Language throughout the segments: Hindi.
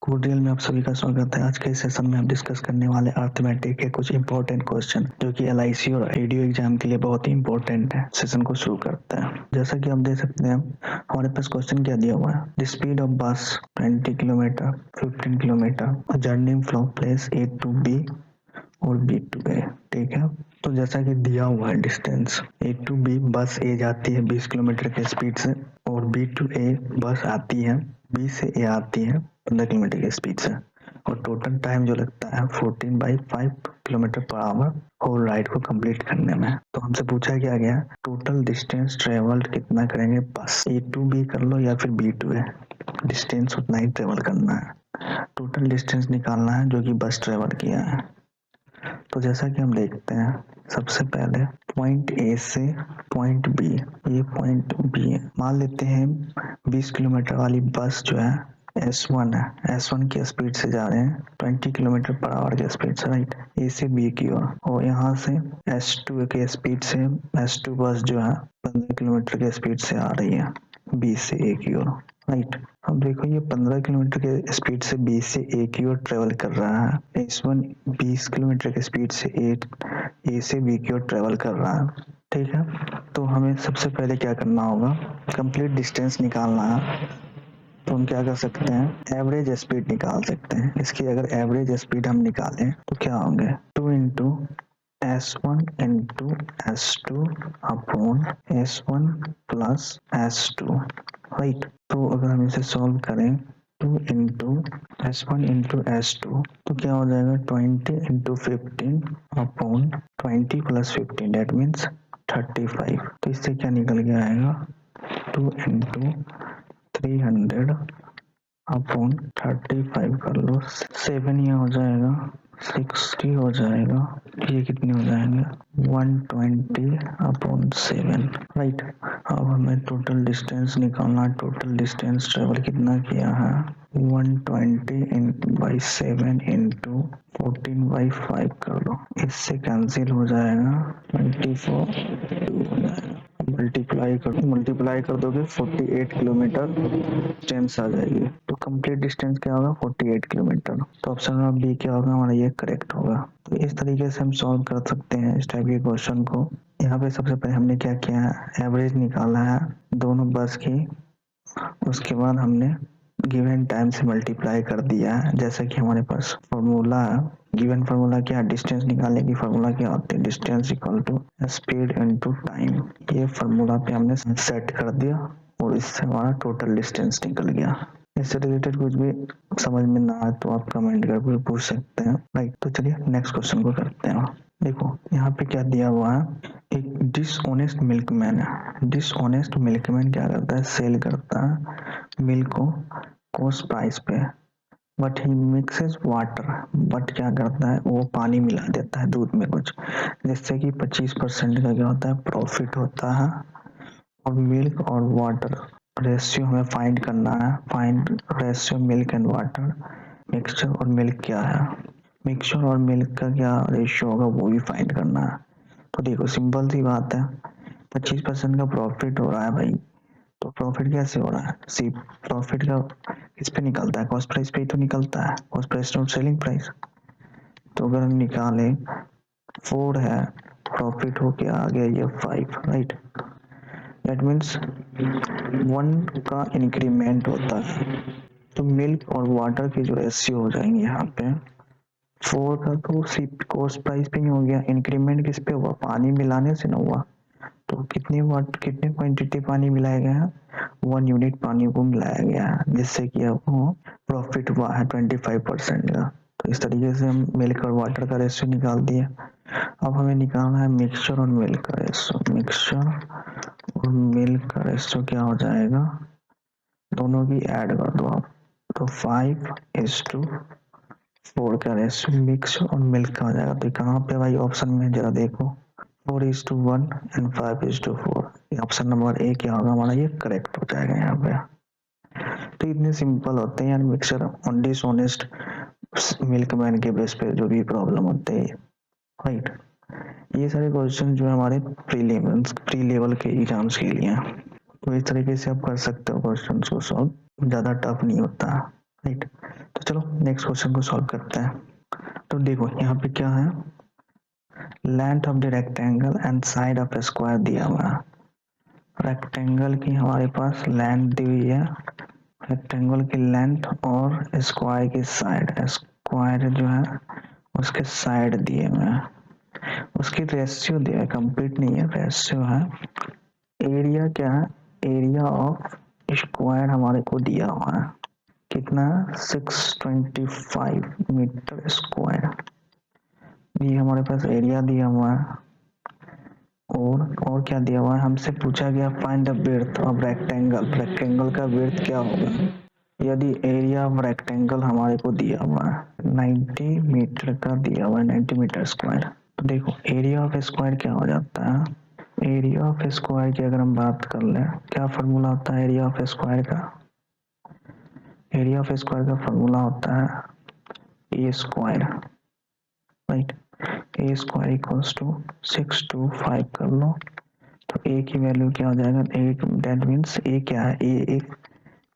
कोडियल में आप सभी का स्वागत है। आज के सेशन में हम डिस्कस करने वाले अर्थमेटिक के कुछ इंपॉर्टेंट क्वेश्चन जो कि एलआईसी और एडीओ एग्जाम के लिए बहुत ही इंपॉर्टेंट है। सेशन को शुरू करते हैं। जैसा कि आप देख सकते हैं हमारे पास क्वेश्चन क्या दिया हुआ है। The speed of bus 20 kilometre 15 kilometre journey from place A to B और बी टू ए। ठीक है, तो जैसा कि दिया हुआ है डिस्टेंस ए टू बी बस ए जाती है 20 किलोमीटर के स्पीड से और बी टू ए बस आती है बी से ए आती है 15 किलोमीटर की स्पीड से और टोटल टाइम जो लगता है 14/5 kilometre per hour whole ride को कंप्लीट करने में। तो हमसे पूछा क्या गया, टोटल डिस्टेंस ट्रेवल्ड कितना करेंगे बस, ए टू बी कर लो या फिर बी टू ए, डिस्टेंस उतना ही ट्रेवल करना है। टोटल डिस्टेंस निकालना है जो कि बस ट्रेवल किया है। तो जैसा कि हम देखते हैं सबसे पहले पॉइंट ए से पॉइंट बी, ये पॉइंट बी है। मान लेते हैं 20 किलोमीटर वाली बस जो है S1 है, S1 की स्पीड से जा रहे हैं 20 किलोमीटर पर आवर की स्पीड से, राइट, ए से बी की ओर, और यहाँ से S2 के स्पीड से S2 बस जो है 15 किलोमीटर के स्पीड से आ रही है बी से ए की ओर, राइट। अब देखो ये 15 किलोमीटर के स्पीड से बी से ए की ओर ट्रेवल कर रहा है। S1 20 किलोमीटर के स्पीड से ए से बी की ओर ट्रेवल कर रहा है। ठीक है, तो हमें सबसे पहले क्या करना होगा, कंप्लीट डिस्टेंस निकालना है। तो हम क्या कर सकते हैं, एवरेज स्पीड निकाल सकते हैं। इसकी अगर एवरेज स्पीड हम निकालें तो क्या होंगे, 2 into S1 into S2 upon S1 plus S2, right. तो अगर हम इसे सॉल्व करें 2 इंटू S1 इंटू S2 तो क्या हो जाएगा 20 into 15 upon 20 plus 15 that means 35। तो इससे क्या निकल के आएगा 2 इंटू 300 अपॉन 35 कर लो, 7 ये हो जाएगा, 60 हो जाएगा, ये कितने हो जाएंगे 120 अपॉन 7, राइट। अब हमें टोटल डिस्टेंस निकालना, टोटल डिस्टेंस ट्रेवल कितना किया है 120/7 इंटू 14/5 कर लो, इससे कैंसिल हो जाएगा 24 2 हो जाएगा। मल्टीप्लाई कर दोगे 48 किलोमीटर डिस्टेंस आ जाएगी। तो कंप्लीट डिस्टेंस क्या होगा 48 किलोमीटर। तो ऑप्शन नंबर बी क्या होगा हमारा, ये करेक्ट होगा। तो इस तरीके से हम सॉल्व कर सकते हैं इस टाइप के क्वेश्चन को। यहाँ पे सबसे पहले हमने क्या किया है, एवरेज निकाला है दोनों बस की, उसके बाद हमने गिवन टाइम से मल्टीप्लाई कर दिया है। जैसे कि हमारे पास फॉर्मूला है, गिवन फार्मूला क्या है, डिस्टेंस निकालने की फार्मूला क्या होती है, distance equal to speed into time. ये फार्मूला पे हमने सेट कर दिया और इससे हमारा टोटल डिस्टेंस निकल गया। इससे रिलेटेड कुछ भी समझ में ना आए तो आप कमेंट करके पूछ सकते हैं, राइट। तो चलिए नेक्स्ट क्वेश्चन को करते हैं। देखो यहाँ पे क्या दिया हुआ है, एक डिसऑनेस्ट मिल्कमैन है। डिसऑनेस्ट मिल्कमैन क्या करता है, सेल करता है मिल्क को कॉस्ट प्राइस पे, but he mixes water, but क्या करता है वो पानी मिला देता है दूध में कुछ, जिससे कि 25% का क्या होता है प्रॉफिट होता है। और मिल्क और वाटर रेशियो हमें फाइंड करना है, find ratio milk and water. Mixture और मिल्क क्या है, मिक्सचर और मिल्क का क्या रेशियो होगा वो भी फाइंड करना है। तो देखो सिंपल सी बात है, 25% का प्रॉफिट हो रहा है भाई, तो प्रॉफिट कैसे हो रहा है, सी प्रॉफिट का किस पे निकलता है, कॉस्ट प्राइस पे ही तो निकलता है, कॉस्ट प्राइस और सेलिंग प्राइस। तो अगर हम निकाले 4 है, प्रॉफिट हो के आ गया ये 5, राइट। दैट मीन्स 1 का इंक्रीमेंट होता है। तो मिल्क और वाटर के जो रेशियो हो जाएंगे यहाँ पे 4 का तो कॉस्ट प्राइस पे ही हो गया, इंक्रीमेंट किस पे हुआ, पानी मिलाने से ना हुआ। तो कितने क्वांटिटी पानी मिलाया गया है, 1 यूनिट पानी को मिलाया गया है, जिससे कि आपको प्रॉफिट हुआ है 25% का। तो इस तरीके से हम मिल्क और वाटर का रेशियो निकाल दिए। अब हमें निकालना है मिक्सचर और मिल्क का रेशियो। मिक्सचर और मिल्क का रेशियो क्या हो जाएगा, दोनों की ऐड कर दो आप, तो 5:4 का रेशियो मिक्सचर और मिल्क का हो जाएगा। तो कहाँ पे भाई ऑप्शन में जरा देखो, 4:1 एंड 5:4। ऑप्शन नंबर ए क्या होगा हमारा, ये करेक्ट हो जाएगा यहाँ पे। तो इतने सिंपल होते हैं यार मिक्सचर और डिसऑनेस्ट मिल्कमैन के बेस पे जो भी प्रॉब्लम होते हैं, राइट। ये सारे क्वेश्चन जो है हमारे प्री लेवल के एग्जाम्स के लिए हैं। तो इस तरीके से आप कर सकते हो क्वेश्चन को सॉल्व, ज़्यादा टफ नहीं होता, राइट। तो चलो नेक्स्ट क्वेश्चन को सॉल्व करते हैं। तो देखो यहाँ पे क्या है, length of the rectangle and side of square दिया हुआ है। रेक्टेंगल की हमारे पास लेंथ दी हुई है, रेक्टेंगल की लेंथ और स्क्वायर की साइड, स्क्वायर जो है उसके साइड दिए हुए हैं, उसकी रेशियो दिया है, कंप्लीट नहीं है, रेशियो है। एरिया क्या है, एरिया ऑफ स्क्वायर हमारे को दिया हुआ है, कितना 625 मीटर स्क्वायर, ये हमारे पास एरिया दिया हुआ है। और क्या दिया हुआ है, हमसे पूछा गया find the width of rectangle, rectangle का विड्थ क्या होगा यदि एरिया ऑफ रेक्टेंगल हमारे को दिया हुआ है 90 मीटर का दिया हुआ है, 90 मीटर स्क्वायर। तो देखो एरिया ऑफ स्क्वायर क्या हो जाता है, एरिया ऑफ स्क्वायर की अगर हम बात कर लें, क्या फार्मूला होता है एरिया ऑफ स्क्वायर का, एरिया ऑफ स्क्वायर का फार्मूला होता है A square, right, A square equals to 625 कर लो, तो ए की वैल्यू क्या हो जाएगा, ए दैट मीन्स ए क्या है, ए एक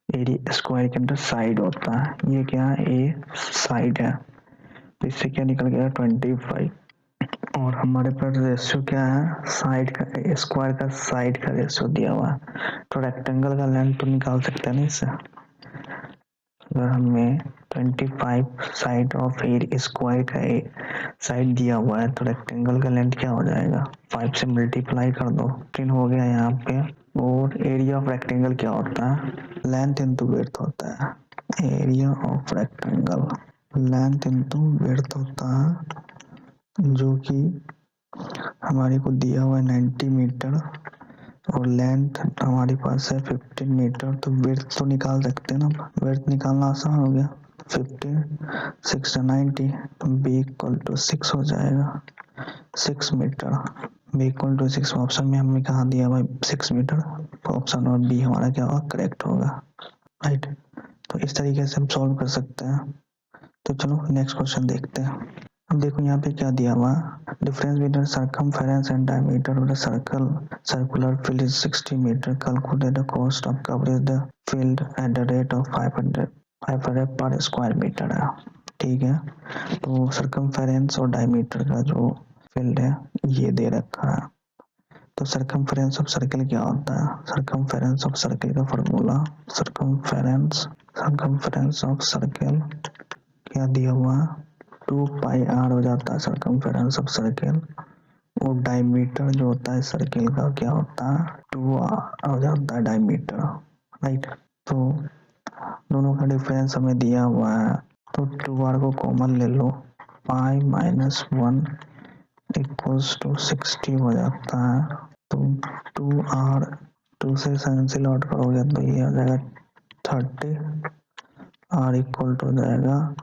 एरिया स्क्वायर के अंदर साइड होता है, ये क्या है ए साइड है, तो इससे क्या निकल गया 25, और हमारे पास रेशियो क्या है, साइड का स्क्वायर का साइड का रेशियो दिया हुआ है, तो रेक्टेंगल का लेंथ तो निकाल सकते हैं ना इससे, अगर हमें 25 साइड ऑफ एरिया स्क्वायर का साइड दिया हुआ है तो रेक्टेंगल का लेंथ क्या हो जाएगा, 5 से मल्टीप्लाई कर दो, 3 हो गया यहाँ पे। और एरिया ऑफ रेक्टेंगल क्या होता है, लेंथ इनटू विड्थ होता है, area of rectangle length into width होता है, जो कि हमारे को दिया हुआ है 90 मीटर और लेंथ हमारे पास है 15 मीटर, तो विड्थ तो निकाल सकते हैं ना, विड्थ निकालना आसान हो गया, 15 6 90, बी इक्वल टू 6 हो जाएगा, 6 metre, B equal to 6, option में हमने कहा दिया भाई 6 मीटर, ऑप्शन और बी हमारा क्या होगा, करेक्ट होगा, राइट। तो इस तरीके से हम सॉल्व कर सकते हैं। तो चलो नेक्स्ट क्वेश्चन देखते हैं। अब देखो यहाँ पे क्या दिया हुआ, difference between circumference and diameter of the circular field is 60 meter, calculate the cost of coverage the field at the rate of 500 पर स्क्वायर मीटर है, ठीक है। तो सर्कमफेरेंस और डायमीटर का जो फील्ड है ये दे रखा है, तो सर्कमफेरेंस ऑफ सर्कल क्या होता है, सर्कमफेरेंस ऑफ सर्कल का फार्मूला, सर्कमफेरेंस ऑफ सर्कल क्या दिया हुआ है, 2 पाई आर हो जाता है सर्कमफेरेंस ऑफ सर्कल, और डायमीटर जो होता है सर्कल का क्या होता है 2 आर हो जाता है डायमीटर, राइट। तो दोनों का डिफरेंस हमें दिया हुआ है, तो 2 आर को कॉमन ले लो, पाई माइनस 1 इक्वल्स टू 60 हो जाता है, तो 2 आर 2 से कैंसिल आउट करोगे तो ये आ जाएगा 30, आर इक्वल टू हो जाएगा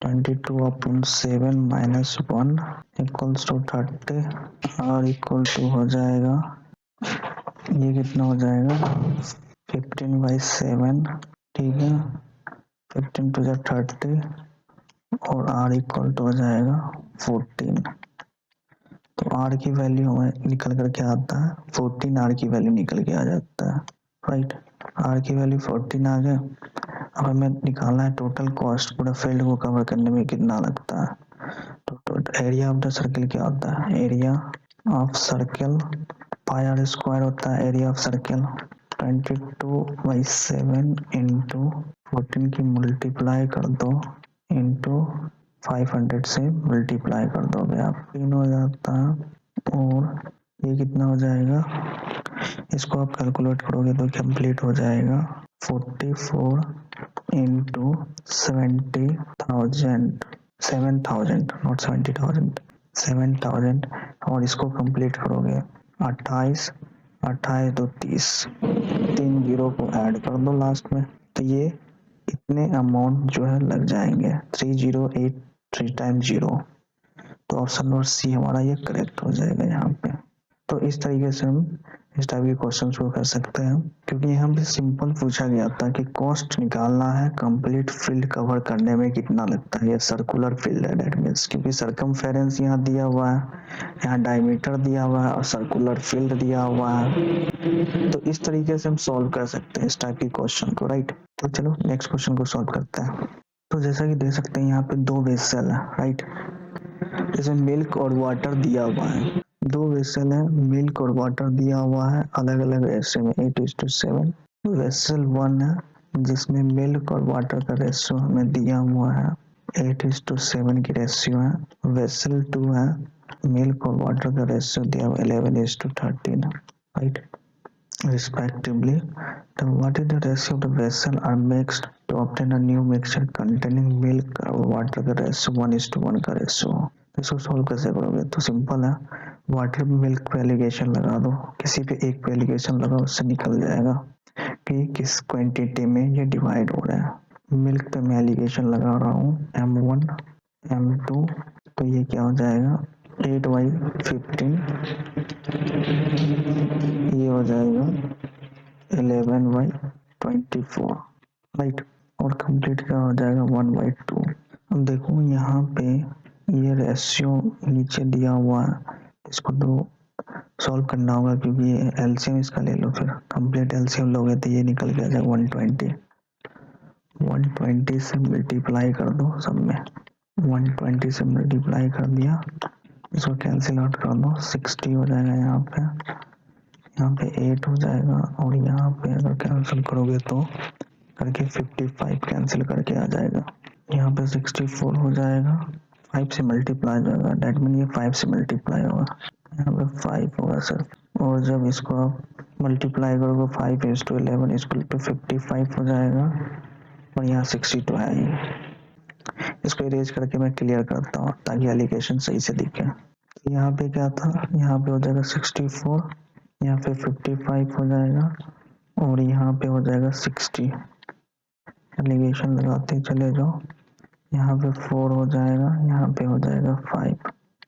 22/7 minus 1 equals to 30, R equal to हो जाएगा, ये कितना हो जाएगा 15/7, ठीक है, 15 टू 30 और आर इक्वल टू हो जाएगा 14, तो आर की वैल्यू हमें निकल कर क्या आता है 14, आर की वैल्यू निकल के आ जाता है, राइट, आर की वैल्यू 14 आ गया। अब हमें निकालना है टोटल कॉस्ट, पूरा फील्ड को कवर करने में कितना लगता है, तो एरिया ऑफ द सर्कल क्या होता है, area of circle pi R square होता है, एरिया ऑफ सर्कल 22/7 इंटू 14 की मल्टीप्लाई कर दो इंटू 500 से मल्टीप्लाई कर दोगे आप, 3 हो जाता है, और ये कितना हो जाएगा, इसको आप कैलकुलेट करोगे तो कंप्लीट हो जाएगा 44 इंटू 7,000 नॉट 70,000 7,000, और इसको कंप्लीट करोगे 28 28 तो 30, 3 जीरो को ऐड कर दो लास्ट में, तो ये इतने अमाउंट जो है लग जाएंगे, 308 3 टाइम्स 0, तो ऑप्शन नंबर सी हमारा ये करेक्ट हो जाएगा यहाँ पे। तो इस तरीके से हम इस टाइप के क्वेश्चन को कर सकते हैं, क्योंकि यहाँ पे सिंपल पूछा गया था कि कॉस्ट निकालना है कंप्लीट फील्ड कवर करने में कितना लगता है, ये सर्कुलर फील्ड है दैट मींस, क्योंकि सर्कमफेरेंस यहाँ दिया हुआ है, यहाँ डायमीटर दिया हुआ है और सर्कुलर फील्ड दिया हुआ है, तो इस तरीके से हम सॉल्व कर सकते हैं इस टाइप के क्वेश्चन को, राइट। तो चलो नेक्स्ट क्वेश्चन को सॉल्व करते हैं। तो जैसा कि देख सकते हैं यहाँ पे 2 वेसल है, राइट। इसमें मिल्क और वाटर दिया हुआ है, 2 वेसल है, मिल्क और वाटर दिया हुआ है अलग अलग रेशियो में 8:7। वेसल 1 है जिसमें मिल्क और वाटर का रेशियो हमें दिया हुआ है 8:7 की रेशियो है। वेसल 2 है, मिल्क और वाटर का रेशियो दिया हुआ 11:13 है, right, respectively. Then what is the ratio of the vessel are mixed to obtain a new mixture containing milk or water का ratio 1:1 का ratio। इसको सॉल्व कैसे करोगे? तो सिंपल है, वाटर में मिल्क पे एलिगेशन लगा दो, किसी पे एक पे एलिगेशन लगाओ, उससे निकल जाएगा कि किस क्वांटिटी में ये डिवाइड हो रहा है। मिल्क पे मैं एलिगेशन लगा रहा हूँ M1 M2, तो ये क्या हो जाएगा 8/15, ये हो जाएगा 11/24, राइट। और कंप्लीट क्या हो जाएगा 1/2। अब देखो यहाँ पे ये रेशियो नीचे दिया हुआ है, इसको तो सॉल्व करना होगा क्योंकि ये एलसीएम इसका ले लो, फिर कंप्लीट एलसीएम लोगे तो ये निकल के आ जाएगा 120 से मल्टीप्लाई कर दो सब में, 120 से मल्टीप्लाई कर दिया, इसको कैंसिल आउट कर दो, 60 हो जाएगा यहाँ पे 8 हो जाएगा, और यहाँ पे अगर कैंसिल करोगे तो करके 55 कैंसिल करके आ जाएगा, यहाँ पे 64 हो जाएगा, 5 से मल्टीप्लाई हो जाएगा, डेट मीन ये 5 से मल्टीप्लाई होगा, यहाँ पे 5 होगा सिर्फ, और जब इसको आप मल्टीप्लाई करोगे 5:11 इक्वल टू 55 हो जाएगा, और यहाँ 62 है ये। इसको इरेज करके मैं क्लियर करता हूँ ताकि एलिगेशन सही से दिखे। यहाँ पे क्या था, यहाँ पे हो जाएगा 64, यहाँ पे 55 हो जाएगा, और यहाँ पे हो जाएगा 60, एलिगेशन लगाते चले जाओ, यहाँ पे 4 हो जाएगा, यहाँ पे हो जाएगा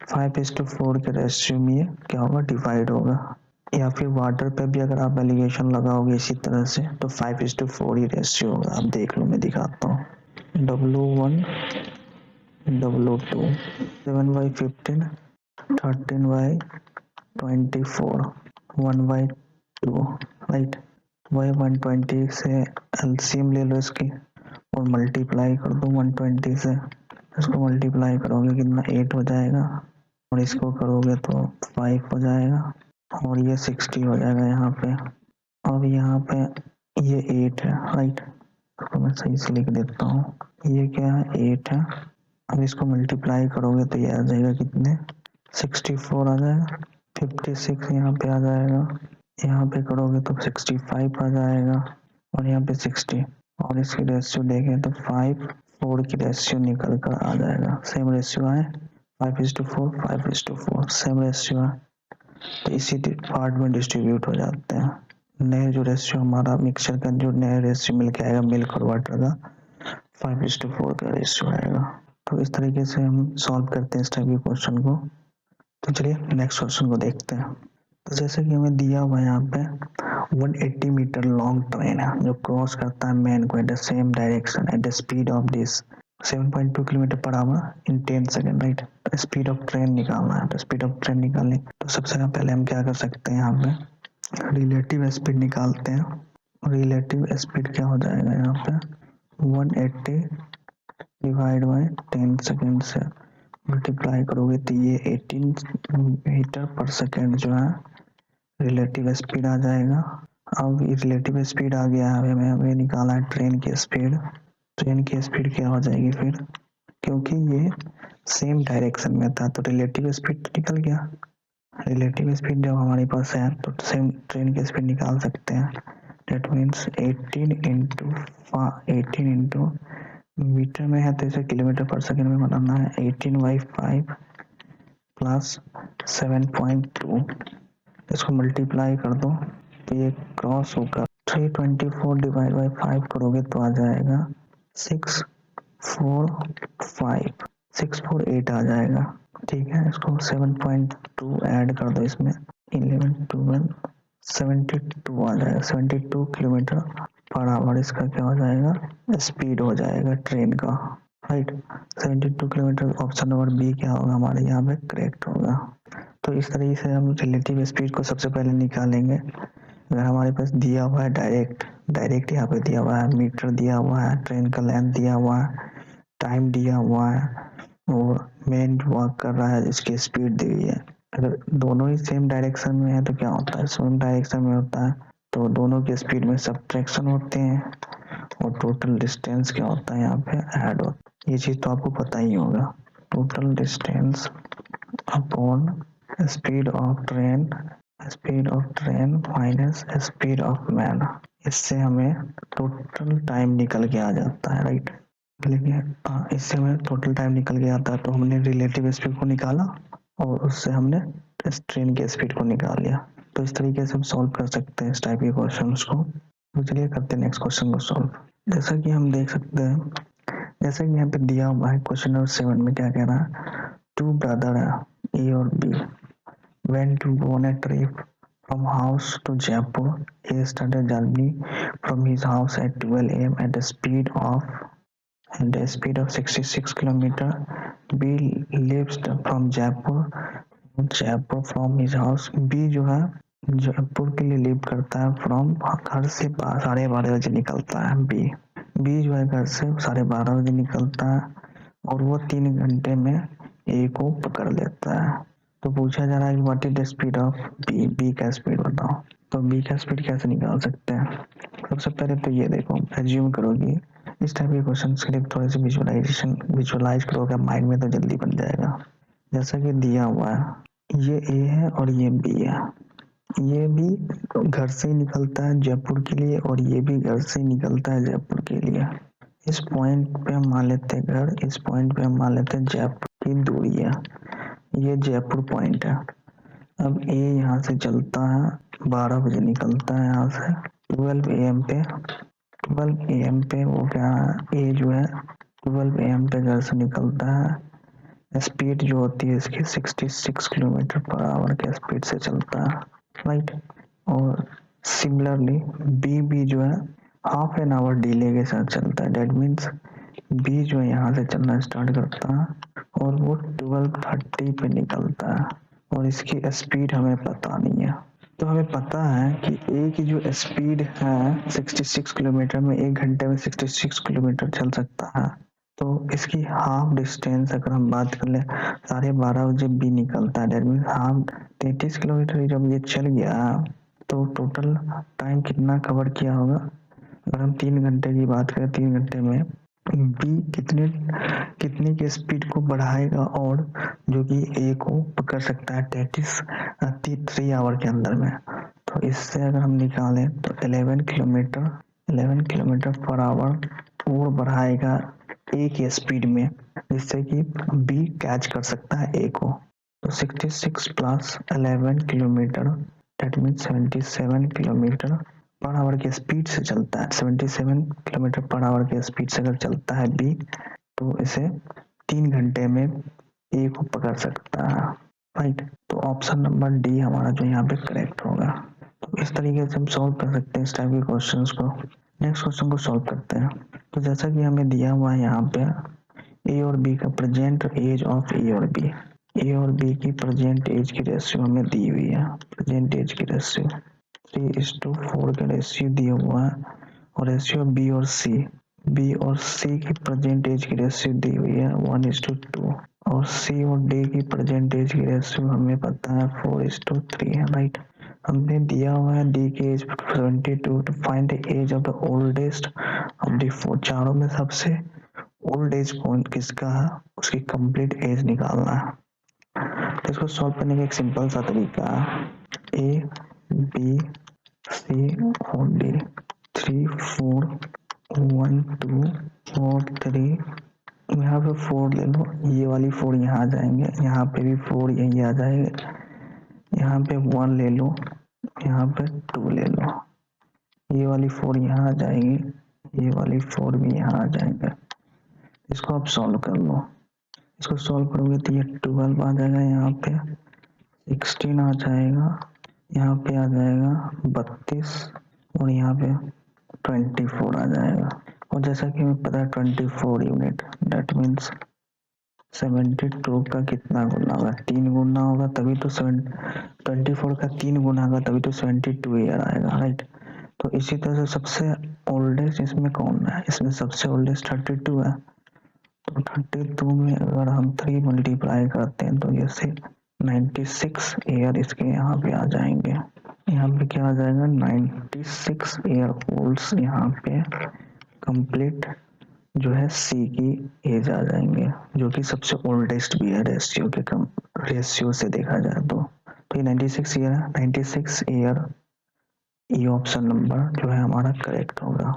5:4 के रेशियो में ये क्या होगा डिवाइड होगा, या फिर वाटर पे भी अगर आप एलिगेशन लगाओगे इसी तरह से तो 5:4 ही रेशियो होगा। आप देख लो, मैं दिखाता हूँ, W1 W2 7/15 13/24 1/2, राइट। वही 120 से एलसीएम ले लो इसकी और मल्टीप्लाई कर दो 120 से, इसको मल्टीप्लाई करोगे कितना 8 हो जाएगा, और इसको करोगे तो 5 हो जाएगा, और ये 60 हो जाएगा यहाँ पे। अब यहाँ पे ये 8 है, राइट, तो मैं सही से लिख देता हूँ, ये क्या है 8 है। अब इसको मल्टीप्लाई करोगे तो ये आ जाएगा कितने 64 आ जाएगा, 56 यहाँ पे आ जाएगा, यहाँ पे करोगे तो 65 आ जाएगा, और यहाँ पे 60, और इसकी रेशियो देखें तो 5:4 की रेशियो निकल कर आ जाएगा, सेम रेशियो है 5:4 5:4 सेम रेशियो है, तो इसी पार्ट में डिस्ट्रीब्यूट हो जाते हैं। नए जो रेशियो हमारा मिक्सचर का जो नया रेशियो मिल के आएगा मिल्क और वाटर का 5:4 का रेशियो आएगा। तो इस तरीके से हम सॉल्व करते हैं इस टाइप के क्वेश्चन को। तो चलिए नेक्स्ट क्वेश्चन को देखते हैं। तो जैसे कि हमें दिया हुआ है यहाँ पे 180 मीटर लॉन्ग ट्रेन है जो क्रॉस करता है मेन को at the same direction at the speed of this 7.2 kilometre per our in 10 second, right. Speed of train निकालना है, तो स्पीड ऑफ ट्रेन निकालने तो सबसे पहले हम क्या कर सकते हैं, यहाँ पे रिलेटिव स्पीड निकालते हैं। रिलेटिव स्पीड क्या हो जाएगा यहाँ पे 180 डिवाइड बाय 10 सेकेंड से मल्टीप्लाई करोगे तो ये 18 मीटर पर सेकेंड जो है रिलेटिव स्पीड आ जाएगा। अब रिलेटिव स्पीड आ गया है, हमें निकाला है ट्रेन की स्पीड। ट्रेन की स्पीड क्या हो जाएगी फिर, क्योंकि ये सेम डायरेक्शन में था तो रिलेटिव स्पीड निकल गया। रिलेटिव स्पीड जब हमारे पास है तो सेम ट्रेन की स्पीड निकाल सकते हैं। डेट मीन्स 18 इंटू मीटर में है तो इसे किलोमीटर पर सेकेंड में बनाना है, 18/5 प्लस 7.2, इसको मल्टीप्लाई कर दो तो ये क्रॉस होकर 324 डिवाइड बाई 5 करोगे तो आ जाएगा 648 आ जाएगा, ठीक है। इसको 7.2 ऐड कर दो इसमें 11 12 72 आ जाएगा, 72 किलोमीटर पर आवर इसका क्या हो जाएगा स्पीड हो जाएगा ट्रेन का, right. 72 kilometre, option number B क्या होगा हमारे यहाँ पे करेक्ट होगा। तो इस तरीके से हम रिलेटिव स्पीड को सबसे पहले निकालेंगे। अगर हमारे पास दिया हुआ है डायरेक्ट यहाँ पे दिया हुआ है मीटर दिया हुआ है, ट्रेन का लेंथ दिया हुआ है, टाइम दिया हुआ है और मेन वर्क कर रहा है, इसकी स्पीड दी हुई है। अगर दोनों ही सेम डायरेक्शन में है तो क्या होता है, सेम डायरेक्शन में होता है तो दोनों के स्पीड में सब्ट्रैक्शन होते हैं और टोटल डिस्टेंस क्या होता है यहाँ पे ऐड होता है। ये चीज़ तो आपको पता ही होगा, total distance upon speed of train minus speed of man. इससे हमें टोटल टाइम निकल के आ जाता है, राइट। लेकिन इससे हमें टोटल टाइम निकल के आता है तो हमने रिलेटिव स्पीड को निकाला और उससे हमने इस ट्रेन की स्पीड को निकाल लिया। तो इस तरीके से हम सॉल्व कर सकते हैं इस टाइप के क्वेश्चन को। तो चलिए करते हैं नेक्स्ट क्वेश्चन को सॉल्व। जैसा कि हम देख सकते हैं, जैसा कि यहाँ पे दिया हुआ है क्वेश्चन नंबर 7 में क्या कह रहा है, टू ब्रदर है ए और B went to go on a trip from house to Jaipur. He started journey from his house at 12 a.m. at a speed of 66 km. B lives from Jaipur from his house. B जो है जयपुर के लिए लीव करता है फ्रॉम घर से 12:30 बजे निकलता है। बी जो है घर से 12:30 बजे निकलता है और वो 3 घंटे में ए को पकड़ लेता है। तो पूछा जा रहा है कि what is the speed of B का स्पीड बताओ। तो बी का स्पीड कैसे निकाल सकते हैं, सबसे पहले तो ये देखो, एज्यूम करोगे इस टाइप के क्वेश्चन के लिए थोड़े से विजुअलाइज करोगे माइंड में तो जल्दी बन जाएगा। जैसा कि दिया हुआ है ये ए है और ये बी है, ये भी घर से ही निकलता है जयपुर के लिए और ये भी घर से ही निकलता है जयपुर के लिए। इस पॉइंट पे हम मान लेते हैं घर, इस पॉइंट पे हम मान लेते हैं जयपुर की दूरी है, ये जयपुर पॉइंट है। अब ए यहाँ से चलता है 12 बजे निकलता है यहाँ से 12 AM पे, 12 AM पे वो क्या है ए जो है 12 AM पे घर से निकलता है। स्पीड जो होती है इसकी 66 किलोमीटर पर आवर के स्पीड से चलता है, राइट। और सिमिलरली बी जो है हाफ एन आवर डिले के साथ चलता है। डेट मीन्स बी जो है यहाँ से चलना स्टार्ट करता है और वो 12:30 पे निकलता है और इसकी स्पीड हमें पता नहीं है। तो हमें पता है कि ए की जो स्पीड है 66 किलोमीटर में 1 घंटे में 66 किलोमीटर चल सकता है। तो इसकी हाफ डिस्टेंस अगर हम बात कर ले 12:30 बजे बी निकलता है, डेट मीन्स हाफ 33 किलोमीटर जब ये चल गया तो टोटल टाइम कितना कवर किया होगा। अगर हम 3 घंटे की बात करें, 3 घंटे में बी कितने की स्पीड को बढ़ाएगा और जो कि ए को पकड़ सकता है 3 आवर के अंदर में। तो इससे अगर हम निकालें तो 11 किलोमीटर पर आवर और बढ़ाएगा ए की स्पीड में, जिससे कि बी कैच कर सकता है ए को। तो 66 plus 11 kilometre that mean 77 kilometre per our के स्पीड से चलता है। 77 किलोमीटर पर आवर के स्पीड से अगर चलता है बी तो इसे 3 घंटे में ए को पकड़ सकता है, राइट। तो ऑप्शन नंबर डी हमारा जो यहाँ पे करेक्ट होगा। तो इस तरीके से हम सॉल्व कर सकते हैं इस टाइप के क्वेश्चंस को। नेक्स्ट क्वेश्चन को सॉल्व करते हैं। तो जैसा कि हमें दिया हुआ है यहाँ पे ए और बी का प्रेजेंट एज ऑफ ए और बी की प्रेजेंट एज की रेशियो हमें दी हुई है। प्रेजेंट एज की रेशियो 3:4 का रेशियो दिया हुआ है और रेशियो बी और सी की प्रेजेंट एज की रेशियो दी हुई है 1:2 और सी और डी की प्रेजेंट एज की रेशियो हमें पता है 4:3 है, राइट। हमने दिया हुआ है डी की age 72 to find the age of the oldest of the four. चारों में सबसे ओल्ड एज कौन किसका है उसकी कंप्लीट एज निकालना है। तो इसको सॉल्व करने का एक सिंपल सा तरीका है, ए बी सी और डी 3 4 1 2 और 3। यहाँ पे 4 ले लो, ये वाली 4 यहाँ आ जाएंगे, यहाँ पे भी 4 यही आ जाएंगे, यहाँ पे 1 ले लो, यहाँ पे 2 ले लो, ये वाली 4 यहाँ आ जाएगी, ये वाली 4 भी यहाँ आ जाएंगे। इसको आप सॉल्व कर लो। इसको सॉल्व करोगे तो ये 12 आ जाएगा, यहाँ पे 16 आ जाएगा, यहाँ पे आ जाएगा 32 और यहाँ पे 24 आ जाएगा। और जैसा कि हमें पता है 24 यूनिट दैट मीन्स 72 का कितना गुना होगा, 3 गुना होगा तभी तो 24 का 3 गुना होगा तभी तो 72 ईयर आएगा, राइट। तो इसी तरह से सबसे ओल्डेस्ट इसमें कौन है, इसमें सबसे ओल्डेस्ट 32 है। तो 32 में अगर हम 3 मल्टीप्लाई करते हैं तो ये से 96 एयर इसके यहाँ पे आ जाएंगे। यहाँ पे क्या आ जाएगा, 96 ईयर ओल्ड्स यहाँ पे कंप्लीट जो है सी की एज आ जाएंगे, जो कि सबसे ओल्डेस्ट भी है रेशियो के कम रेशियो से देखा जाए तो ये 96 ईयर है। 96 ईयर ये ऑप्शन नंबर जो है हमारा करेक्ट होगा।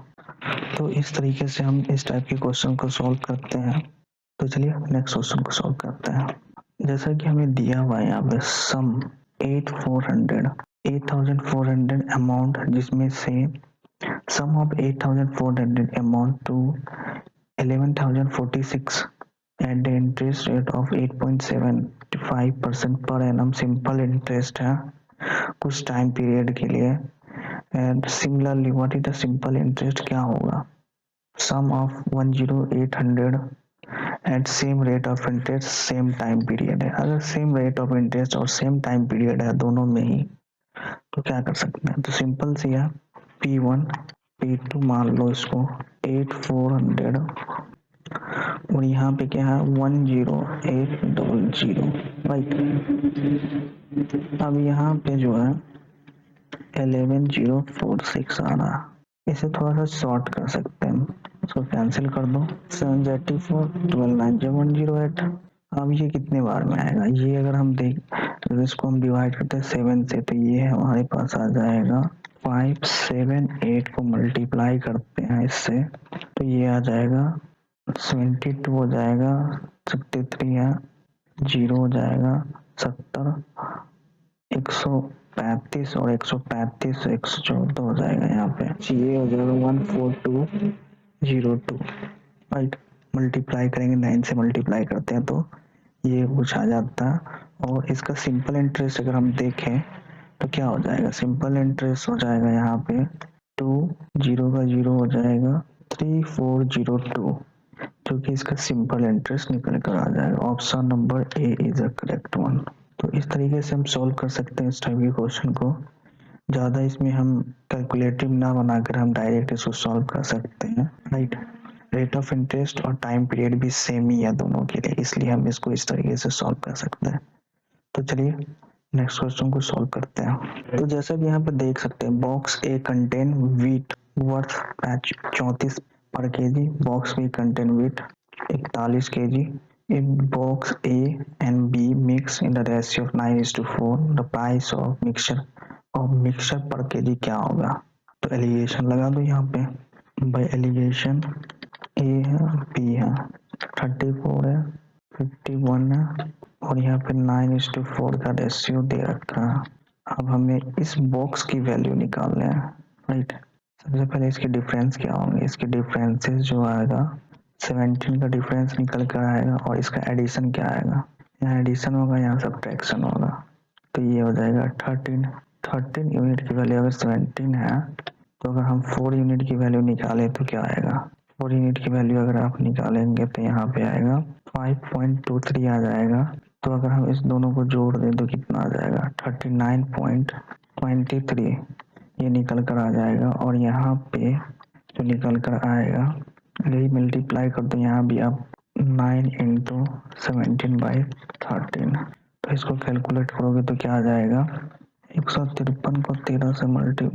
तो इस तरीके से हम इस टाइप के क्वेश्चन को सॉल्व करते हैं। तो चलिए नेक्स्ट क्वेश्चन को सॉल्व करते हैं। जैसा कि हमें दिया हुआ है यहाँ पे सम 8400 अमाउंट, जिसमें से sum of 8400 amount to 11046 at the interest rate of 8.75% पर एनम सिंपल इंटरेस्ट है कुछ टाइम पीरियड के लिए। And similarly what is the simple interest क्या होगा, sum of 10800 at same rate of interest same time period है। अगर सेम रेट ऑफ इंटरेस्ट और सेम टाइम पीरियड है दोनों में ही तो क्या कर सकते हैं, तो सिंपल सी है P1 P2 मान लो इसको 8400 और यहाँ पे क्या है 10800, राइट। अब यहाँ पे जो है 11046 आ रहा, इसे थोड़ा सा शॉर्ट कर सकते हैं, इसको कैंसिल कर दो। 784 12 9 108। अब ये कितने बार में आएगा, ये अगर हम इसको हम डिवाइड करते हैं 7 से तो ये हमारे पास आ जाएगा 5 7 8 को मल्टीप्लाई करते हैं इससे तो ये आ जाएगा 72 हो जाएगा, 63 है, 0 हो जाएगा 70, 135 और 135 114 हो जाएगा। यहाँ पे ये हो जाएगा 14202, राइट। मल्टीप्लाई करेंगे 9 से मल्टीप्लाई करते हैं तो ये कुछ आ जाता है। और इसका सिंपल इंटरेस्ट अगर हम देखें तो क्या हो जाएगा, सिंपल इंटरेस्ट हो जाएगा यहाँ पे 2 0 का 0 हो जाएगा 3402, जो कि इसका सिंपल इंटरेस्ट निकल कर आ जाएगा। Option number A is a correct one. तो इस तरीके से हम सॉल्व कर सकते हैं इस टाइप के क्वेश्चन को। ज़्यादा इसमें हम कैलकुलेटिव ना बनाकर हम डायरेक्ट इसको सॉल्व कर सकते हैं, राइट। रेट ऑफ इंटरेस्ट और टाइम पीरियड भी सेम ही है दोनों के लिए, इसलिए हम इसको इस तरीके से सॉल्व कर सकते हैं। तो चलिए नेक्स्ट क्वेश्चन को सॉल्व करते हैं। तो जैसा कि यहाँ पे देख सकते हैं box A contain wheat worth 34 per KG, box B contain wheat 41 KG. If box A and B mix in the ratio of 9:4, the price of mixture per kg क्या होगा। तो एलिगेशन लगा दो यहाँ पे, बाय एलिगेशन A है B है 34 है 51 है और यहाँ पे 9:4 का रेशियो दे रखा है। अब हमें इस बॉक्स की वैल्यू निकालना है, राइट। सबसे पहले इसके डिफरेंस क्या होंगे, इसके डिफरेंसेस जो आएगा 17 का डिफरेंस निकल कर आएगा और इसका एडिशन क्या आएगा, यहाँ एडिशन होगा यहाँ सब्ट्रैक्शन होगा तो ये हो जाएगा 13 यूनिट की वैल्यू अगर 17 है तो अगर हम 4 यूनिट की वैल्यू निकालें तो क्या आएगा, 4 यूनिट की वैल्यू अगर आप निकालेंगे तो यहाँ पे आएगा 5.23 आ जाएगा। तो अगर हम इस दोनों को जोड़ दें तो कितना आ जाएगा 39.23 ये निकल कर आ जाएगा। और यहाँ पे जो निकल कर आएगा यही मल्टीप्लाई कर दो, यहाँ भी आप 9 इंटू 17/13 तो इसको कैलकुलेट करोगे तो क्या आ जाएगा 153 को 13 से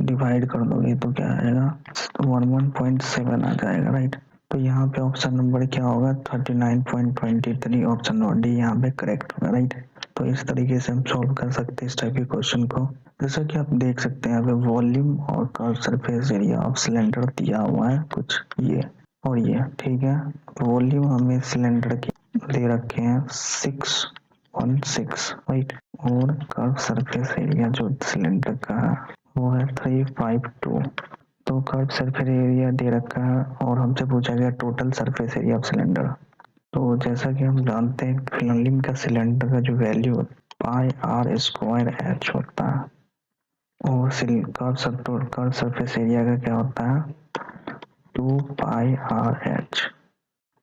डिवाइड कर दोगे तो क्या आएगा 11.7 आ जाएगा, राइट। तो यहाँ पे ऑप्शन नंबर क्या होगा 39.23, ऑप्शन नंबर डी यहाँ पे करेक्ट होगा, राइट। तो इस तरीके से हम सॉल्व कर सकते हैं इस टाइप के क्वेश्चन को। जैसा कि आप देख सकते हैं यहाँ पे वॉल्यूम और curve surface area of cylinder दिया हुआ है कुछ ये और ये, ठीक है। वॉल्यूम हमें सिलेंडर की दे रखे हैं 616, राइट। और कर्व सरफेस एरिया जो सिलेंडर का है वो है 352। तो कर्व सरफेस एरिया दे रखा है और हमसे पूछा गया total surface area of cylinder. तो जैसा कि हम जानते हैं फिनोलिन का सिलेंडर का जो वैल्यू πr² होता है और कर्व सरफेस एरिया का क्या होता है 2πrh,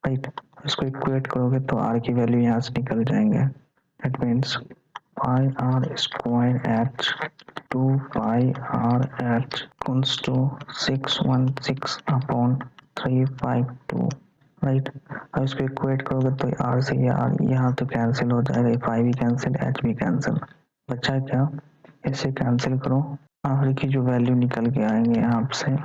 राइट। इसको इक्वेट करोगे तो r की वैल्यू यहाँ से निकल जाएंगे। That means πr² 2πrh equals to 616/352 right. अब इसको इक्वेट करोगे तो आर से ये आर यहाँ तो कैंसिल हो जाएगा, फाइव भी कैंसिल, एच भी कैंसिल, बचा क्या, इसे कैंसिल करो, आर की जो वैल्यू निकल के आएंगे यहाँ से,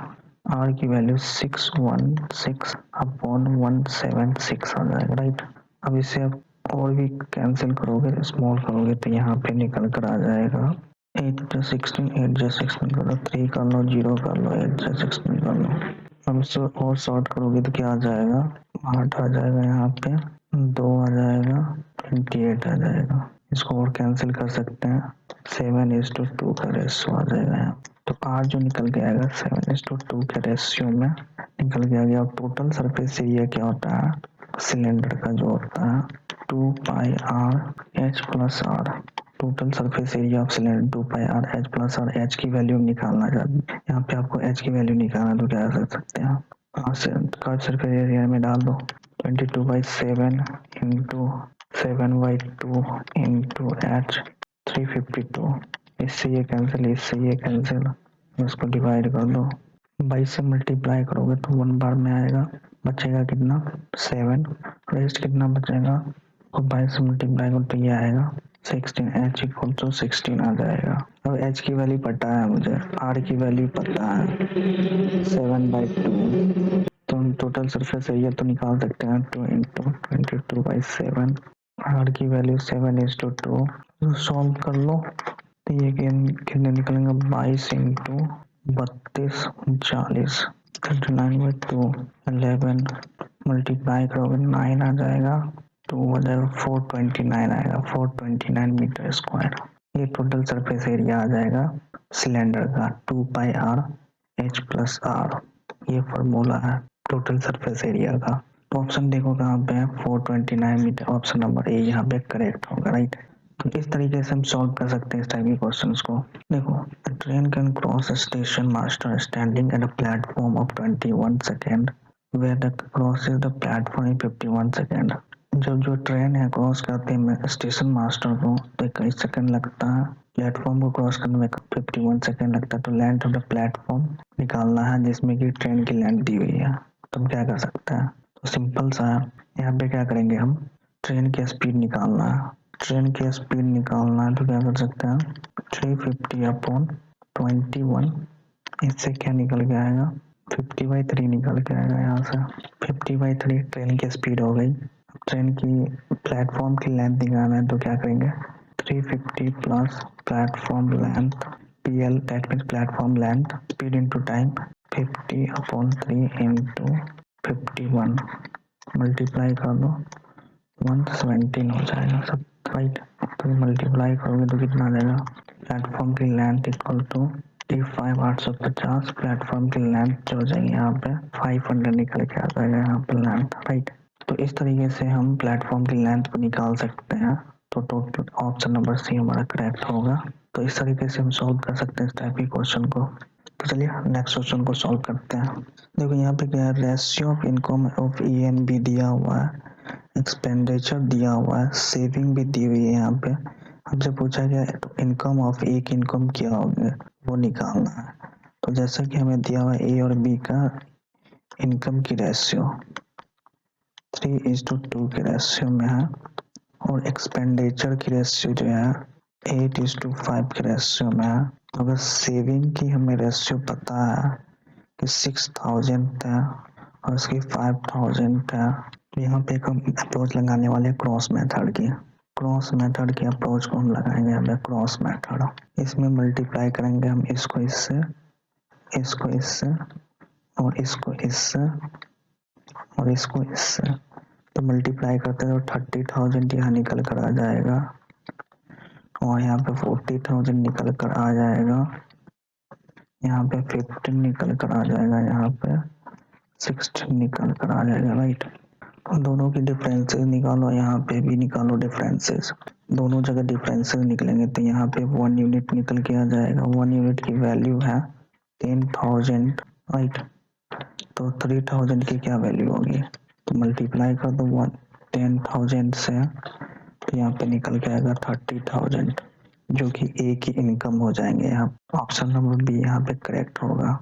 आर की वैल्यू 616/176 आ जाएगा, राइट। अब इसे आप और भी कैंसिल करोगे, स्मॉल करोगे तो यहाँ पे निकल कर आ जाएगा 8 8 कर लो, 3 कर लो, 0 कर लो, 8 कर लो। अब इसे और शॉर्ट करोगे तो क्या आ जाएगा, 8 आ जाएगा, यहाँ पे 2 आ जाएगा, 28 आ जाएगा। इसको और कैंसिल कर सकते हैं, 7:2 का रेशियो आ जाएगा यहाँ। तो आर जो निकल के आएगा 7:2 के रेशियो में निकल के आ गया। अब टोटल सरफेस एरिया क्या होता है सिलेंडर का, जो होता है 2πr/h+r। Total surface area of cylinder 2πr/h+r। H की वैल्यू निकालना चाहते हैं, यहाँ पे आपको एच की वैल्यू निकालना, तो क्या कर सकते हैं कर्व सरफेस एरिया में डाल दो 22/7 इंटू 7/2 इंटू एच 352। इससे ये कैंसिल, इससे ये कैंसिल, इसको डिवाइड कर दो, 22 से मल्टीप्लाई करोगे तो 1 बार में आएगा, बचेगा कितना 7, रेस्ट कितना बचेगा, और 22 से मल्टीप्लाई करो तो ये आएगा 16, एच इक्वल टू 16 आ जाएगा। अब एच की वैल्यू पता है मुझे, आर की वैल्यू पता है 7/2, तो हम टोटल सरफेस एरिया तो निकाल सकते हैं 2 इंटू 22/7, आर की वैल्यू 7:2, तो सॉल्व कर लो तो ये कितने निकलेंगे, 22 इंटू 32 40, 39/2, 11 मल्टीप्लाई करोगे 9 आ जाएगा, 2 हो जाएगा 429 आएगा, 429 मीटर स्क्वायर। ये टोटल सरफेस एरिया आ जाएगा सिलेंडर का 2πr/h+r। ये फॉर्मूला है टोटल सरफेस एरिया का। तो ऑप्शन देखो कहाँ पे है, 429 मीटर, ऑप्शन नंबर ए यहाँ पे करेक्ट होगा, राइट। तो इस तरीके से हम सॉल्व कर सकते हैं इस टाइप के क्वेश्चंस को। देखो, a train can cross a station master standing at a platform of 21 second where the crosses the platform in 51 second। जब जो ट्रेन है क्रॉस करते हैं स्टेशन मास्टर को तो 21 सेकंड लगता है, प्लेटफॉर्म को क्रॉस करने में 51 सेकंड लगता है। तो लेंथ ऑफ द प्लेटफॉर्म निकालना है जिसमें कि ट्रेन की लेंथ दी हुई है। तो हम क्या कर सकते हैं, तो सिंपल सा है, यहाँ पे क्या करेंगे हम, ट्रेन की स्पीड निकालना है, ट्रेन की स्पीड निकालना है तो क्या कर सकते हैं 350/21, इससे क्या निकल के आएगा 50/3 निकल के आएगा, यहाँ से 50/3 ट्रेन की स्पीड हो गई। ट्रेन की प्लेटफॉर्म की लेंथ निकालना है तो क्या करेंगे 350 plus platform length PL, that means platform length, speed into time 50/3 into 51 multiply कर दो 117 हो जाएगा सब, राइट। तो मल्टीप्लाई करोगे तो कितना आ जाएगा, प्लेटफॉर्म की लेंथ इक्वल टू 850, प्लेटफॉर्म की लेंथ जो हो जाएगी यहाँ पे 500 निकल के आ जाएगा यहाँ पे लेंथ, राइट। तो इस तरीके से हम प्लेटफॉर्म की लेंथ को निकाल सकते हैं। तो टोटल ऑप्शन नंबर सी हमारा करेक्ट होगा। तो इस तरीके से हम सॉल्व कर सकते हैं इस टाइप के क्वेश्चन को। तो चलिए नेक्स्ट क्वेश्चन को सॉल्व करते हैं। देखो यहाँ पे क्या है, ratio of income of E and B दिया हुआ है, एक्सपेंडिचर दिया हुआ है, सेविंग भी दी हुई है। यहाँ पे हमसे पूछा गया है तो इनकम ऑफ ए की इनकम क्या होगी वो निकालना है। तो जैसा कि हमें दिया हुआ है ए और बी का इनकम की रेशियो 3:2 के रेशियो में है, और एक्सपेंडिचर की रेशियो जो है 8:5 के रेशियो में है। अगर सेविंग की हमें रेशियो पता है कि 6000 है और उसकी 5000 है, तो यहाँ पे हम अप्रोच लगाने वाले क्रॉस मेथड की, क्रॉस मेथड की अप्रोच को हम लगाएंगे यहाँ पे क्रॉस मेथड। इसमें मल्टीप्लाई करेंगे हम इसको इससे, इसको इससे, और इसको इससे, और इसको इससे। तो मल्टीप्लाई करते हैं तो 30,000 यहाँ निकल कर आ जाएगा, और यहाँ पे 40,000 निकल कर आ जाएगा, यहाँ पे 15 निकल कर आ जाएगा, यहाँ पे 16 निकल कर आ जाएगा, राइट। दोनों की डिफरेंसेस निकालो, यहाँ पे भी निकालो डिफरेंसेस, दोनों जगह डिफरेंसेस निकलेंगे तो यहाँ पे 1 यूनिट निकल के आ जाएगा। 1 यूनिट की वैल्यू है 10,000, राइट। तो 3,000 की क्या वैल्यू होगी, तो मल्टीप्लाई कर दो 10,000 से, तो यहाँ पे निकल के आएगा 30,000, जो कि ए की इनकम हो जाएंगे। यहाँ ऑप्शन नंबर बी यहाँ पे करेक्ट होगा।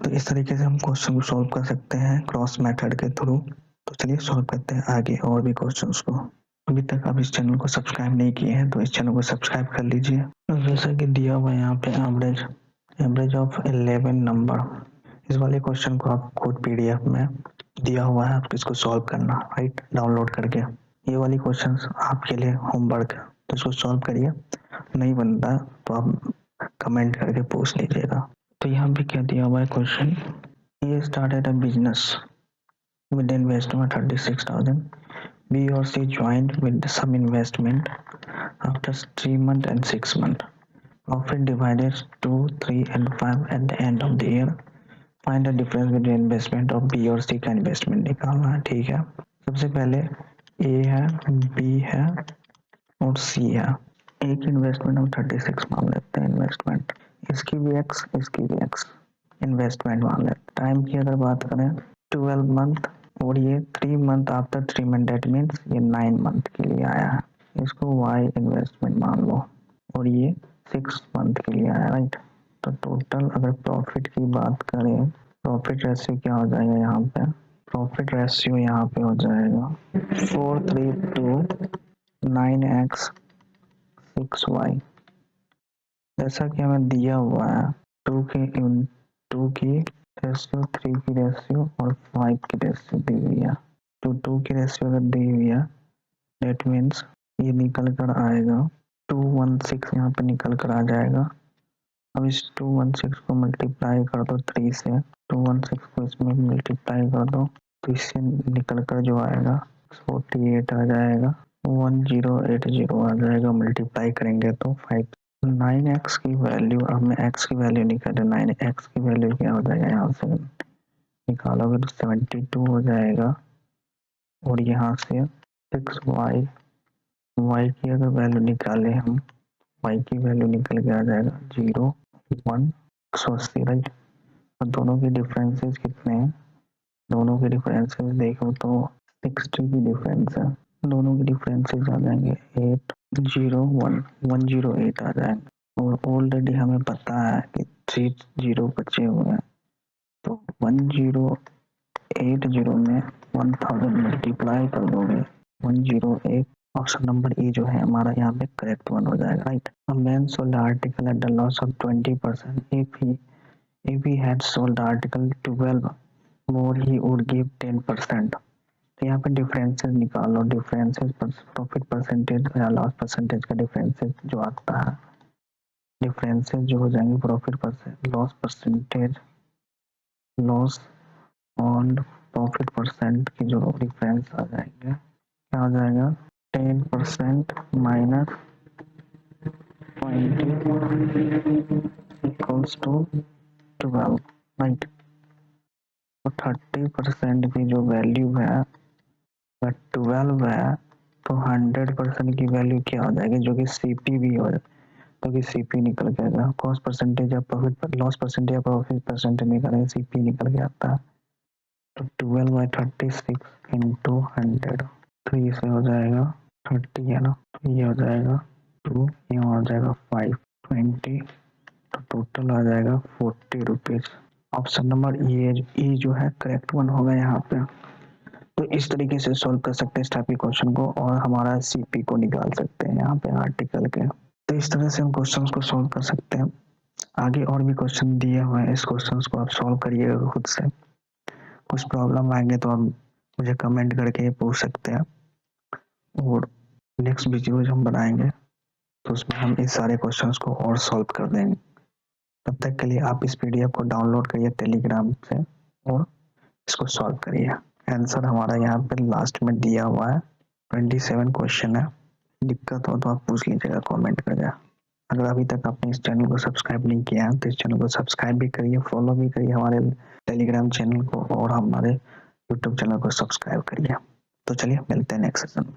तो इस तरीके से हम क्वेश्चन को सॉल्व कर सकते हैं क्रॉस मेथड के थ्रू। तो चलिए सॉल्व करते हैं आगे और भी क्वेश्चंस को। अभी तक आप इस चैनल को सब्सक्राइब नहीं किए हैं तो इस चैनल को सब्सक्राइब कर लीजिए। जैसा कि दिया हुआ है यहाँ पे एवरेज ऑफ 11 नंबर, इस वाले क्वेश्चन को आप खुद पीडीएफ में दिया हुआ है, आपको इसको सॉल्व करना, राइट, डाउनलोड करके। ये वाली क्वेश्चंस आपके लिए होमवर्क है, तो इसको सॉल्व करिए। नहीं बनता तो आप कमेंट करके पूछ लीजिएगा। तो यहाँ पे क्या दिया हुआ है क्वेश्चन, ये started a business with the investment 36,000. B or C joined with some investment after 3 months and 6 months. Profit divided 2, 3 and 5 at the end of the year. Find the difference between investment of B और C का investment निकालना है, ठीक है। सबसे पहले A है, B है और C है। एक इन्वेस्टमेंट हम 36 मान लेते हैं इन्वेस्टमेंट, इसकी भी X, इसकी भी X इन्वेस्टमेंट मान लेते हैं। टाइम की अगर बात करें 12 मंथ और ये 3 month after 3 month, that means ये 9 मंथ के लिए आया है, इसको Y इन्वेस्टमेंट मान लो, और ये 6 मंथ के लिए आया, राइट। तो टोटल अगर प्रॉफिट की बात करें, प्रॉफिट रेशियो क्या हो जाएगा यहाँ पे, प्रॉफिट रेशियो यहाँ पे हो जाएगा 432 9x 6y। जैसा कि हमें दिया हुआ है 2 की रेशियो, 3 की रेशियो और 5 की रेशियो दी हुई है। तो 2 की रेशियो अगर दी हुई है, डेट मीन्स ये निकल कर आएगा 216, यहाँ पे निकल कर आ जाएगा। अब इस 216 को मल्टीप्लाई कर दो 3 से, 216 को इसमें मल्टीप्लाई कर दो तो इससे निकल कर जो आएगा 48 आ जाएगा, 1080 आ जाएगा, मल्टीप्लाई करेंगे तो 5। 9x की वैल्यू, अब मैं x की वैल्यू निकाले, 9x की वैल्यू क्या हो जाएगा, यहाँ से निकालोगे तो 72 हो जाएगा, और यहाँ से 6y, y की अगर वैल्यू निकाले हम, y की वैल्यू निकल के आ जाएगा 0 1 180, राइट। और दोनों के डिफरेंसेस कितने हैं, दोनों के डिफरेंसेस देखो तो 60 की डिफरेंस है, दोनों के डिफरेंसेस आ जाएंगे 801 108 आ जाएंगे। और ऑलरेडी हमें पता है कि 3 जीरो बचे हुए हैं, तो 1080 में 1000 मल्टीप्लाई कर दोगे 108, ऑप्शन नंबर ए जो है हमारा यहाँ पे करेक्ट वन हो जाएगा, right. A man sold the article at the loss of 20%. If he had sold the article 12 more, he would give 10%. तो यहाँ पे डिफरेंसेस निकालो, डिफरेंसेस प्रॉफिट परसेंटेज या लॉस परसेंटेज का डिफरेंसेस जो आता है, डिफरेंसेस जो हो जाएंगे profit percent, loss percentage, loss और प्रॉफिट परसेंट की जो डिफरेंस आ जाएंगे, क्या आ जाएगा 10% माइनस 20 इक्वल्स टू 12, राइट। तो 30% की जो वैल्यू है 12 है, तो 100% की वैल्यू क्या हो जाएगी, जो कि सीपी भी हो जाए, तो कि सीपी निकल के आएगा, कॉस्ट परसेंटेज या प्रॉफिट, लॉस परसेंटेज या प्रॉफिट परसेंटेज निकालेंगे, सीपी निकल के आता है। तो 12/36 इंटू 100, तो ये हो जाएगा 30 है ना, तो ये हो जाएगा 2, यहाँ हो जाएगा 5, 20, तो टोटल आ जाएगा 40 रुपीज। ऑप्शन नंबर ई जो है करेक्ट वन होगा यहाँ पे। तो इस तरीके से सॉल्व कर सकते हैं इस टाइप के क्वेश्चन को, और हमारा सीपी को निकाल सकते हैं यहाँ पे आर्टिकल के। तो इस तरह से हम क्वेश्चंस को सॉल्व कर सकते हैं। आगे और भी क्वेश्चन दिए हुए हैं, इस क्वेश्चंस को आप सॉल्व करिएगा खुद से। कुछ प्रॉब्लम आएंगे तो आप मुझे कमेंट करके पूछ सकते हैं, और नेक्स्ट वीडियो हम बनाएंगे तो उसमें हम इस सारे क्वेश्चंस को और सॉल्व कर देंगे। तब तक के लिए आप इस पीडीएफ को डाउनलोड करिए टेलीग्राम से और इसको सॉल्व करिए। आंसर हमारा यहाँ पे लास्ट में दिया हुआ है, 27 क्वेश्चन है। दिक्कत हो तो आप पूछ लीजिएगा कमेंट करके। अगर अभी तक आपने इस चैनल को सब्सक्राइब नहीं किया है तो इस चैनल को सब्सक्राइब भी करिए, फॉलो भी करिए हमारे टेलीग्राम चैनल को, और हमारे यूट्यूब चैनल को सब्सक्राइब करिए। तो चलिए मिलते हैं नेक्स्ट सेशन में।